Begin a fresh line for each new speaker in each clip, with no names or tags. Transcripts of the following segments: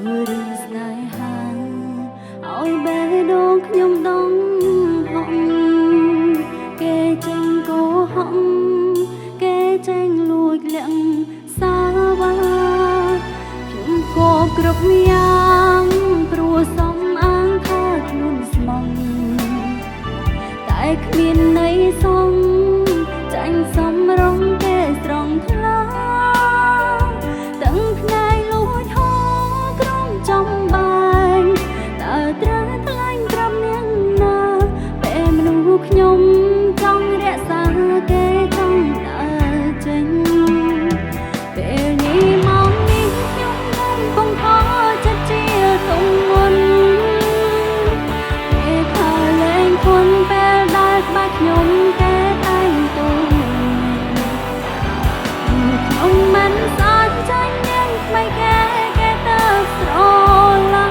រឿងស្នេហាឲ្យបេះដូងខ្ញុំដងហក់គេចេញកោហក់គេចេញលួចលាក់សាវ៉ាខ្ញុំក៏គ្រប់យ៉ាងព្រោះសំអាងថាខ្លួនស្មងតែគ្មានន័យសងចាញ់សំរងគេស្រង់ថ្លាទាំងផ្នែកលួចហោក្រំចំបែងតើត្រូវថ្លែងប្រាប់នាងណាពេលមនុស្សខ្ញុំចង់រក្សាគេចង់ដើរចេញពេលនេះមកនេះខ្ញុំកំពុងខកចិត្តជាទង្វើគេថាលែងធន់ពេលដែលក្បែរខ្ញុំគេតែងទូខ្ញុំមិនសាច់ចាញ់នាងថ្មីគេទៅស្រឡា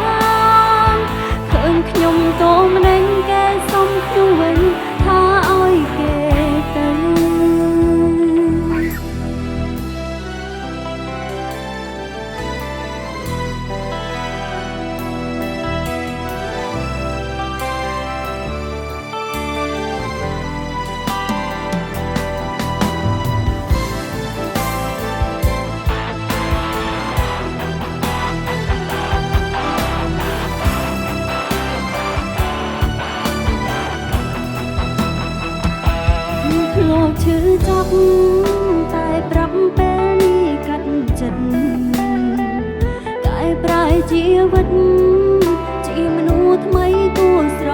ញ់ឃើញខ្ញុំតោម្ដេចគេសុំខ្ញុំវិញថាឲ្យគេទៅលោកឈឺចាប់តែប្រាប់ពេលនេះកាត់ចិត្តកែប្រែជីវិតជាមនុស្សថ្មីគួរស្រ